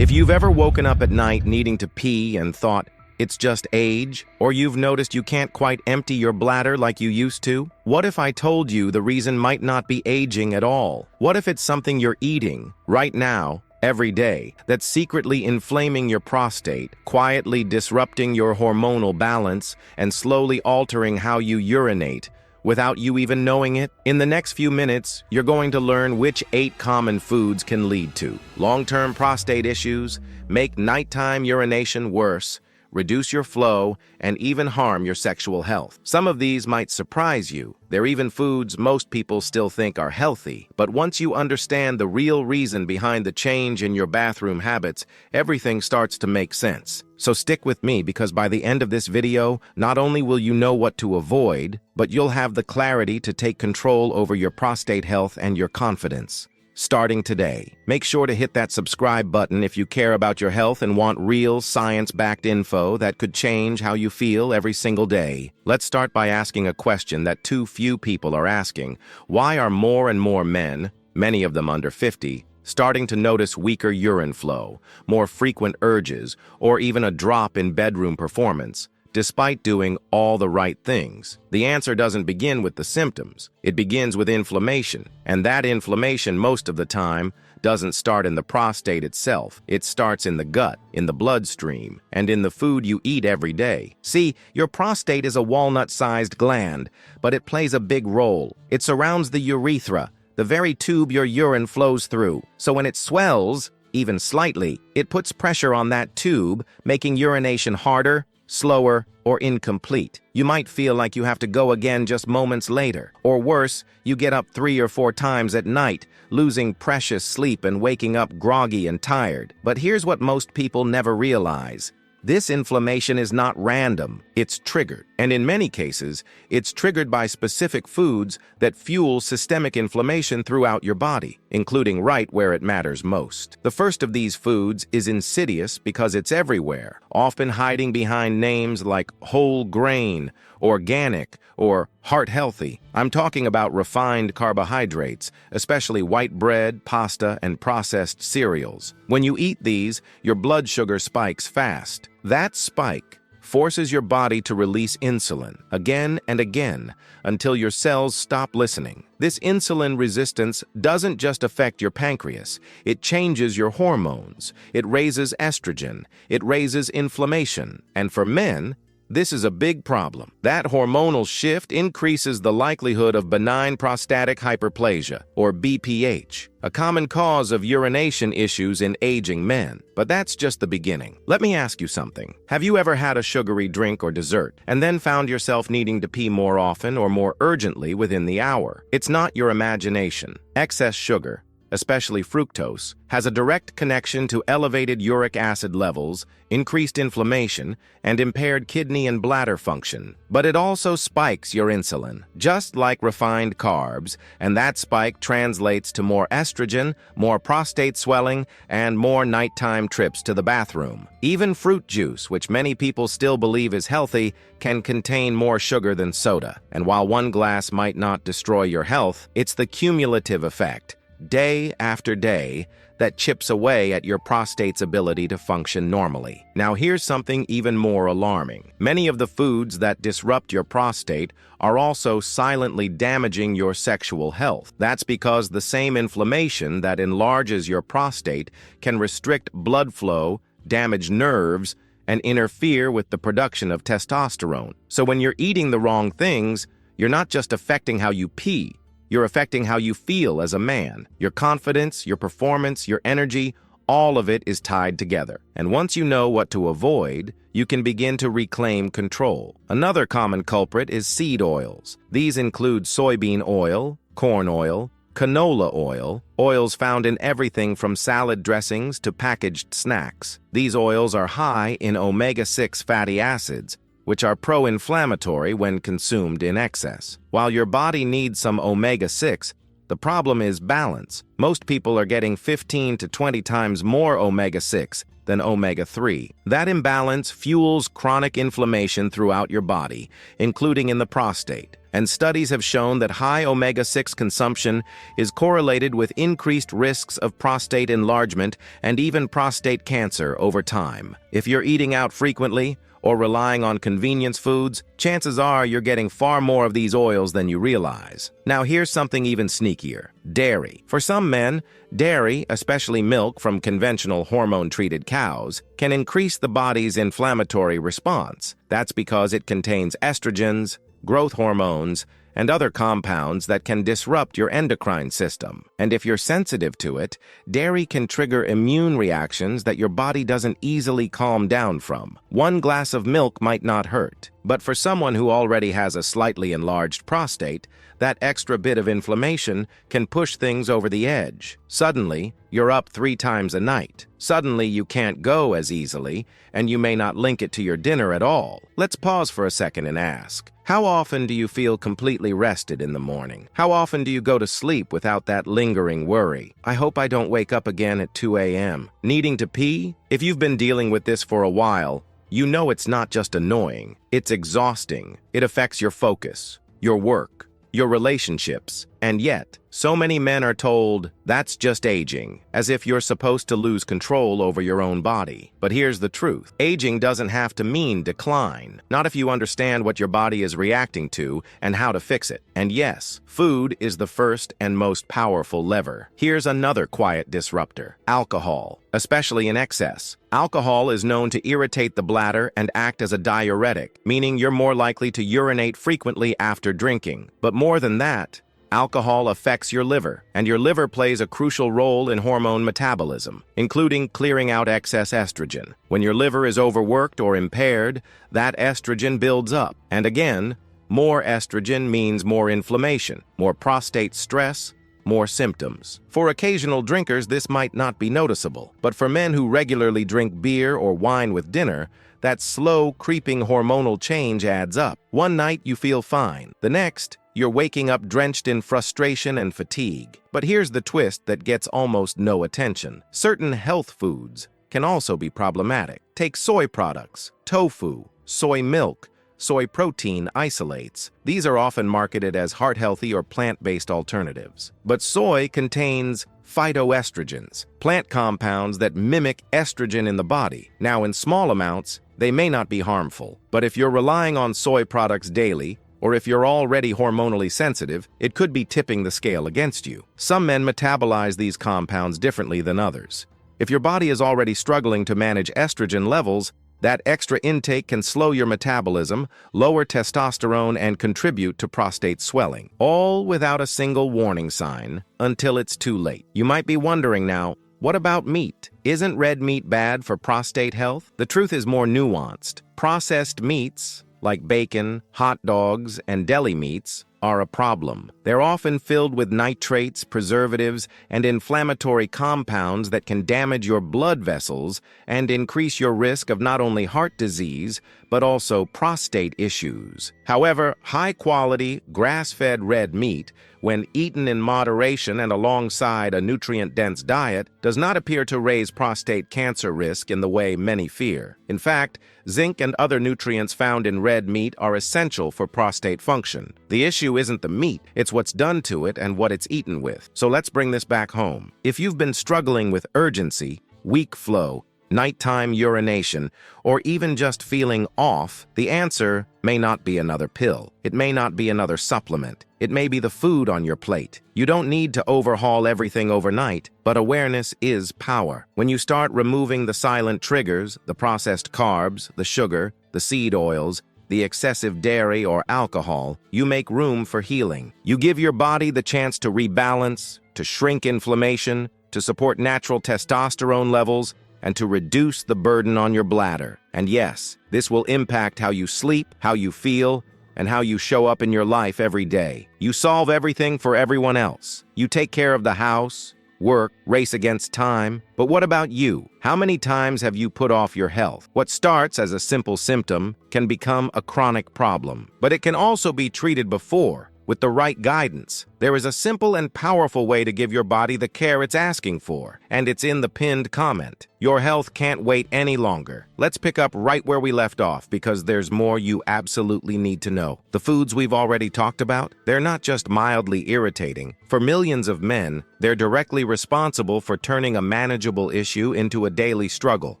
If you've ever woken up at night needing to pee and thought, it's just age, or you've noticed you can't quite empty your bladder like you used to, what if I told you the reason might not be aging at all? What if it's something you're eating right now, every day, that's secretly inflaming your prostate, quietly disrupting your hormonal balance, and slowly altering how you urinate, without you even knowing it? In the next few minutes, you're going to learn which 8 common foods can lead to long-term prostate issues, make nighttime urination worse, reduce your flow, and even harm your sexual health. Some of these might surprise you. They're even foods most people still think are healthy. But once you understand the real reason behind the change in your bathroom habits, everything starts to make sense. So stick with me, because by the end of this video, not only will you know what to avoid, but you'll have the clarity to take control over your prostate health and your confidence. Starting today, make sure to hit that subscribe button if you care about your health and want real, science-backed info that could change how you feel every single day. Let's start by asking a question that too few people are asking. Why are more and more men, many of them under 50, starting to notice weaker urine flow, more frequent urges, or even a drop in bedroom performance, despite doing all the right things? The answer doesn't begin with the symptoms. It begins with inflammation, and that inflammation most of the time doesn't start in the prostate itself. It starts in the gut, in the bloodstream, and in the food you eat every day. See, your prostate is a walnut-sized gland, but it plays a big role. It surrounds the urethra, the very tube your urine flows through. So when it swells, even slightly, it puts pressure on that tube, making urination harder, slower, or incomplete. You might feel like you have to go again just moments later. Or worse, you get up 3 or 4 times at night, losing precious sleep and waking up groggy and tired. But here's what most people never realize. This inflammation is not random, it's triggered. And in many cases, it's triggered by specific foods that fuel systemic inflammation throughout your body, including right where it matters most. The first of these foods is insidious because it's everywhere, often hiding behind names like whole grain, organic, or heart-healthy. I'm talking about refined carbohydrates, especially white bread, pasta, and processed cereals. When you eat these, your blood sugar spikes fast. That spike forces your body to release insulin again and again until your cells stop listening. This insulin resistance doesn't just affect your pancreas. It changes your hormones. It raises estrogen. It raises inflammation. And for men, this is a big problem. That hormonal shift increases the likelihood of benign prostatic hyperplasia, or BPH, a common cause of urination issues in aging men. But that's just the beginning. Let me ask you something. Have you ever had a sugary drink or dessert, and then found yourself needing to pee more often or more urgently within the hour? It's not your imagination. Excess sugar, especially fructose, has a direct connection to elevated uric acid levels, increased inflammation, and impaired kidney and bladder function. But it also spikes your insulin, just like refined carbs, and that spike translates to more estrogen, more prostate swelling, and more nighttime trips to the bathroom. Even fruit juice, which many people still believe is healthy, can contain more sugar than soda. And while one glass might not destroy your health, it's the cumulative effect, day after day, that chips away at your prostate's ability to function normally. Now here's something even more alarming. Many of the foods that disrupt your prostate are also silently damaging your sexual health. That's because the same inflammation that enlarges your prostate can restrict blood flow, damage nerves, and interfere with the production of testosterone. So when you're eating the wrong things, you're not just affecting how you pee, you're affecting how you feel as a man. Your confidence, your performance, your energy, all of it is tied together. And once you know what to avoid, you can begin to reclaim control. Another common culprit is seed oils. These include soybean oil, corn oil, canola oil, oils found in everything from salad dressings to packaged snacks. These oils are high in omega-6 fatty acids, which are pro-inflammatory when consumed in excess. While your body needs some omega-6, the problem is balance. Most people are getting 15 to 20 times more omega-6 than omega-3. That imbalance fuels chronic inflammation throughout your body, including in the prostate. and studies have shown that high omega-6 consumption is correlated with increased risks of prostate enlargement and even prostate cancer over time. If you're eating out frequently or relying on convenience foods, chances are you're getting far more of these oils than you realize. Now here's something even sneakier: dairy. For some men, dairy, especially milk from conventional hormone-treated cows, can increase the body's inflammatory response. That's because it contains estrogens, growth hormones, and other compounds that can disrupt your endocrine system. And if you're sensitive to it, dairy can trigger immune reactions that your body doesn't easily calm down from. One glass of milk might not hurt, but for someone who already has a slightly enlarged prostate, that extra bit of inflammation can push things over the edge. Suddenly, you're up 3 times a night. Suddenly, you can't go as easily, and you may not link it to your dinner at all. Let's pause for a second and ask, how often do you feel completely rested in the morning? How often do you go to sleep without that lingering worry? I hope I don't wake up again at 2 a.m. needing to pee? If you've been dealing with this for a while, you know it's not just annoying. It's exhausting. It affects your focus, your work, your relationships, and yet, so many men are told, that's just aging, as if you're supposed to lose control over your own body. But here's the truth. Aging doesn't have to mean decline, not if you understand what your body is reacting to and how to fix it. And yes, food is the first and most powerful lever. Here's another quiet disruptor: alcohol, especially in excess. Alcohol is known to irritate the bladder and act as a diuretic, meaning you're more likely to urinate frequently after drinking. But more than that, alcohol affects your liver, and your liver plays a crucial role in hormone metabolism, including clearing out excess estrogen. When your liver is overworked or impaired, that estrogen builds up. And again, more estrogen means more inflammation, more prostate stress, more symptoms. For occasional drinkers, this might not be noticeable, but for men who regularly drink beer or wine with dinner, that slow, creeping hormonal change adds up. One night you feel fine. The next, you're waking up drenched in frustration and fatigue. But here's the twist that gets almost no attention. Certain health foods can also be problematic. Take soy products, tofu, soy milk, soy protein isolates. These are often marketed as heart-healthy or plant-based alternatives. But soy contains phytoestrogens, plant compounds that mimic estrogen in the body. Now, in small amounts, they may not be harmful, but if you're relying on soy products daily, or if you're already hormonally sensitive, it could be tipping the scale against you. Some men metabolize these compounds differently than others. If your body is already struggling to manage estrogen levels, that extra intake can slow your metabolism, lower testosterone, and contribute to prostate swelling, all without a single warning sign until it's too late. You might be wondering now, what about meat? Isn't red meat bad for prostate health? The truth is more nuanced. Processed meats, like bacon, hot dogs, and deli meats, are a problem. They're often filled with nitrates, preservatives, and inflammatory compounds that can damage your blood vessels and increase your risk of not only heart disease, but also prostate issues. However, high-quality, grass-fed red meat, when eaten in moderation and alongside a nutrient-dense diet, does not appear to raise prostate cancer risk in the way many fear. In fact, zinc and other nutrients found in red meat are essential for prostate function. The issue isn't the meat, it's what's done to it and what it's eaten with. So let's bring this back home. If you've been struggling with urgency, weak flow, nighttime urination, or even just feeling off, the answer may not be another pill. It may not be another supplement. It may be the food on your plate. You don't need to overhaul everything overnight, but awareness is power. When you start removing the silent triggers, the processed carbs, the sugar, the seed oils, the excessive dairy or alcohol, you make room for healing. You give your body the chance to rebalance, to shrink inflammation, to support natural testosterone levels, and to reduce the burden on your bladder. And yes, this will impact how you sleep, how you feel, and how you show up in your life every day. You solve everything for everyone else. You take care of the house, work, race against time. But what about you? How many times have you put off your health? What starts as a simple symptom can become a chronic problem. But it can also be treated before, with the right guidance. There is a simple and powerful way to give your body the care it's asking for, and it's in the pinned comment. Your health can't wait any longer. Let's pick up right where we left off because there's more you absolutely need to know. The foods we've already talked about, they're not just mildly irritating. For millions of men, they're directly responsible for turning a manageable issue into a daily struggle.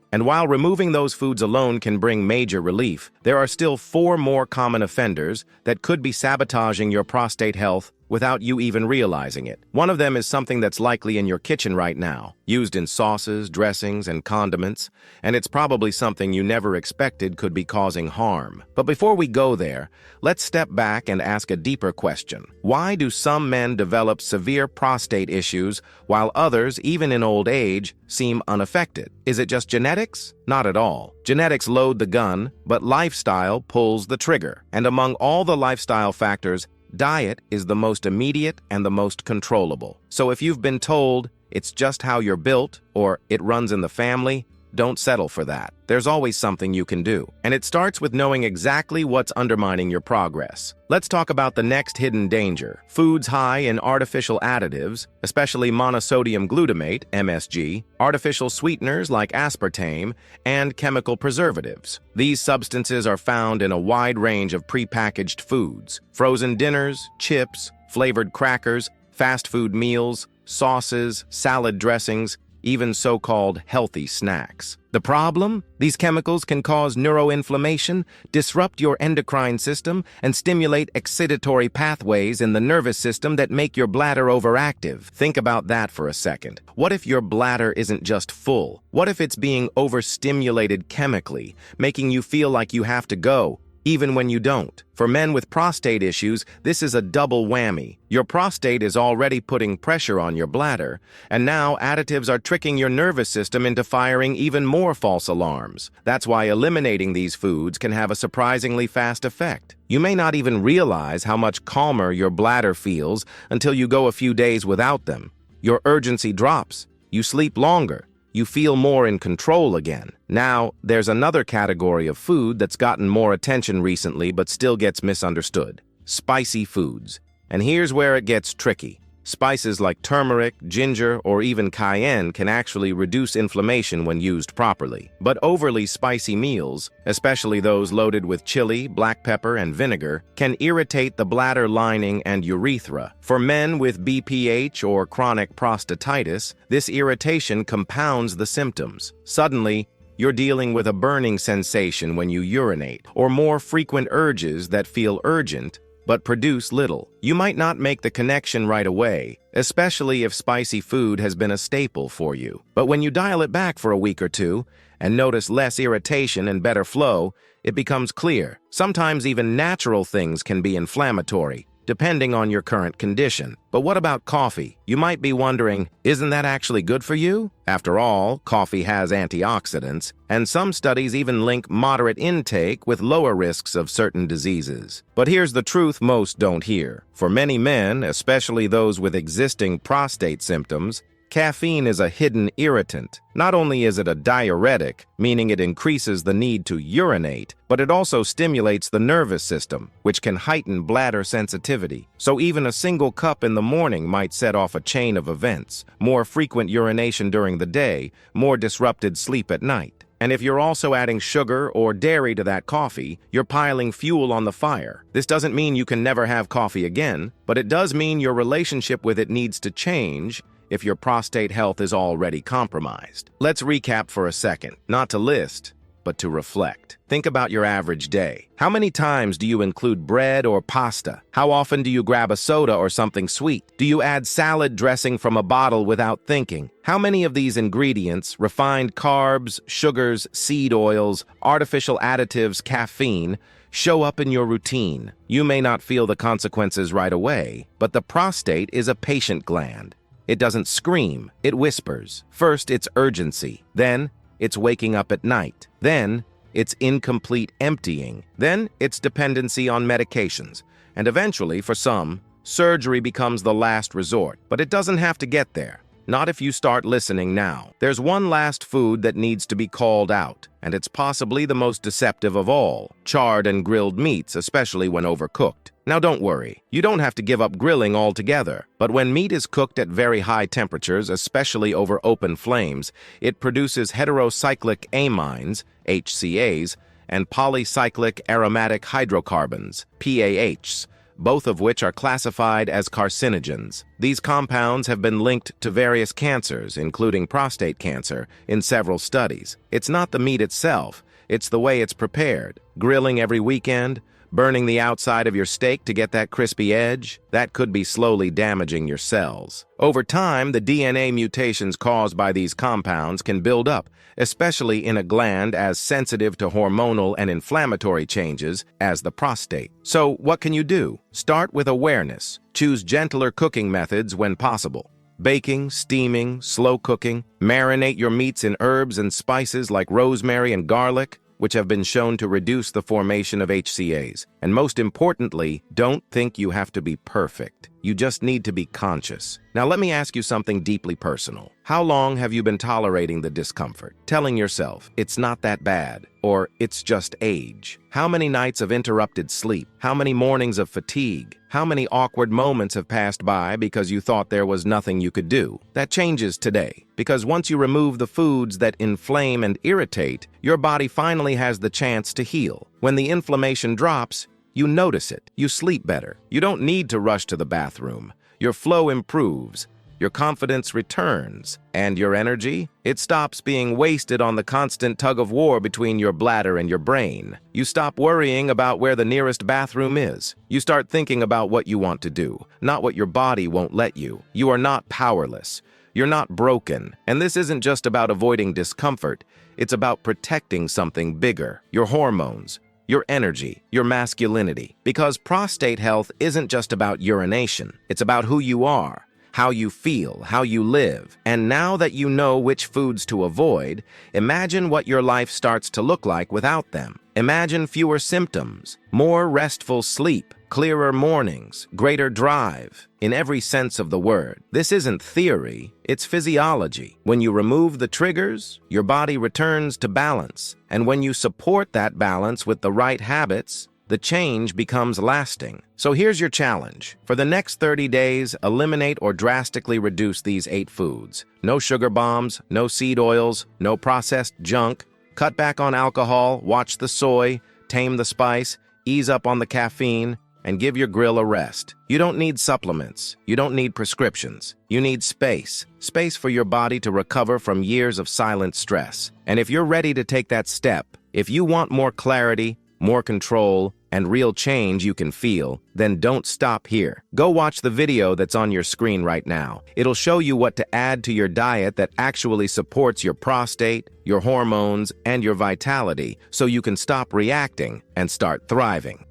And while removing those foods alone can bring major relief, there are still 4 more common offenders that could be sabotaging your prostate health without you even realizing it. One of them is something that's likely in your kitchen right now, used in sauces, dressings, and condiments, and it's probably something you never expected could be causing harm. But before we go there, let's step back and ask a deeper question. Why do some men develop severe prostate issues while others, even in old age, seem unaffected? Is it just genetics? Not at all. Genetics load the gun, but lifestyle pulls the trigger. And among all the lifestyle factors, diet is the most immediate and the most controllable. So if you've been told it's just how you're built or it runs in the family, don't settle for that. There's always something you can do. And it starts with knowing exactly what's undermining your progress. Let's talk about the next hidden danger. Foods high in artificial additives, especially monosodium glutamate, MSG, artificial sweeteners like aspartame, and chemical preservatives. These substances are found in a wide range of prepackaged foods: frozen dinners, chips, flavored crackers, fast food meals, sauces, salad dressings, even so-called healthy snacks. The problem? These chemicals can cause neuroinflammation, disrupt your endocrine system, and stimulate excitatory pathways in the nervous system that make your bladder overactive. Think about that for a second. What if your bladder isn't just full? What if it's being overstimulated chemically, making you feel like you have to go, even when you don't? For men with prostate issues, this is a double whammy. Your prostate is already putting pressure on your bladder, and now additives are tricking your nervous system into firing even more false alarms. That's why eliminating these foods can have a surprisingly fast effect. You may not even realize how much calmer your bladder feels until you go a few days without them. Your urgency drops. You sleep longer. You feel more in control again. Now, there's another category of food that's gotten more attention recently but still gets misunderstood: spicy foods. And here's where it gets tricky. Spices like turmeric, ginger, or even cayenne can actually reduce inflammation when used properly. But overly spicy meals, especially those loaded with chili, black pepper, and vinegar, can irritate the bladder lining and urethra. For men with BPH or chronic prostatitis, this irritation compounds the symptoms. Suddenly, you're dealing with a burning sensation when you urinate, or more frequent urges that feel urgent but produce little. You might not make the connection right away, especially if spicy food has been a staple for you. But when you dial it back for a week or two and notice less irritation and better flow, it becomes clear. Sometimes even natural things can be inflammatory, depending on your current condition. But what about coffee? You might be wondering, isn't that actually good for you? After all, coffee has antioxidants, and some studies even link moderate intake with lower risks of certain diseases. But here's the truth most don't hear. For many men, especially those with existing prostate symptoms, caffeine is a hidden irritant. Not only is it a diuretic, meaning it increases the need to urinate, but it also stimulates the nervous system, which can heighten bladder sensitivity. So even a single cup in the morning might set off a chain of events: more frequent urination during the day, more disrupted sleep at night. And if you're also adding sugar or dairy to that coffee, you're piling fuel on the fire. This doesn't mean you can never have coffee again, but it does mean your relationship with it needs to change if your prostate health is already compromised. Let's recap for a second, not to list, but to reflect. Think about your average day. How many times do you include bread or pasta? How often do you grab a soda or something sweet? Do you add salad dressing from a bottle without thinking? How many of these ingredients, refined carbs, sugars, seed oils, artificial additives, caffeine, show up in your routine? You may not feel the consequences right away, but the prostate is a patient gland. It doesn't scream, it whispers. First, it's urgency. Then, it's waking up at night. Then, it's incomplete emptying. Then, it's dependency on medications. And eventually, for some, surgery becomes the last resort. But it doesn't have to get there. Not if you start listening now. There's one last food that needs to be called out, and it's possibly the most deceptive of all: charred and grilled meats, especially when overcooked. Now don't worry, you don't have to give up grilling altogether, but when meat is cooked at very high temperatures, especially over open flames, it produces heterocyclic amines, HCAs, and polycyclic aromatic hydrocarbons, PAHs, both of which are classified as carcinogens. These compounds have been linked to various cancers, including prostate cancer, in several studies. It's not the meat itself, it's the way it's prepared. Grilling every weekend, burning the outside of your steak to get that crispy edge, that could be slowly damaging your cells. Over time, the DNA mutations caused by these compounds can build up, especially in a gland as sensitive to hormonal and inflammatory changes as the prostate. So, what can you do? Start with awareness. Choose gentler cooking methods when possible. Baking, steaming, slow cooking. Marinate your meats in herbs and spices like rosemary and garlic, which have been shown to reduce the formation of HCAs. And most importantly, don't think you have to be perfect. You just need to be conscious. Now let me ask you something deeply personal. How long have you been tolerating the discomfort, telling yourself, it's not that bad, or it's just age? How many nights of interrupted sleep? How many mornings of fatigue? How many awkward moments have passed by because you thought there was nothing you could do? That changes today, because once you remove the foods that inflame and irritate, your body finally has the chance to heal. When the inflammation drops, you notice it. You sleep better. You don't need to rush to the bathroom. Your flow improves. Your confidence returns. And your energy? It stops being wasted on the constant tug-of-war between your bladder and your brain. You stop worrying about where the nearest bathroom is. You start thinking about what you want to do, not what your body won't let you. You are not powerless. You're not broken. And this isn't just about avoiding discomfort. It's about protecting something bigger: your hormones, your energy, your masculinity. Because prostate health isn't just about urination. It's about who you are, how you feel, how you live. And now that you know which foods to avoid, imagine what your life starts to look like without them. Imagine fewer symptoms, more restful sleep, clearer mornings, greater drive, in every sense of the word. This isn't theory, it's physiology. When you remove the triggers, your body returns to balance. And when you support that balance with the right habits, the change becomes lasting. So here's your challenge. For the next 30 days, eliminate or drastically reduce these 8 foods. No sugar bombs, no seed oils, no processed junk. Cut back on alcohol, watch the soy, tame the spice, ease up on the caffeine, and give your grill a rest. You don't need supplements. You don't need prescriptions. You need space. Space for your body to recover from years of silent stress. And if you're ready to take that step, if you want more clarity, more control, and real change you can feel, then don't stop here. Go watch the video that's on your screen right now. It'll show you what to add to your diet that actually supports your prostate, your hormones, and your vitality, so you can stop reacting and start thriving.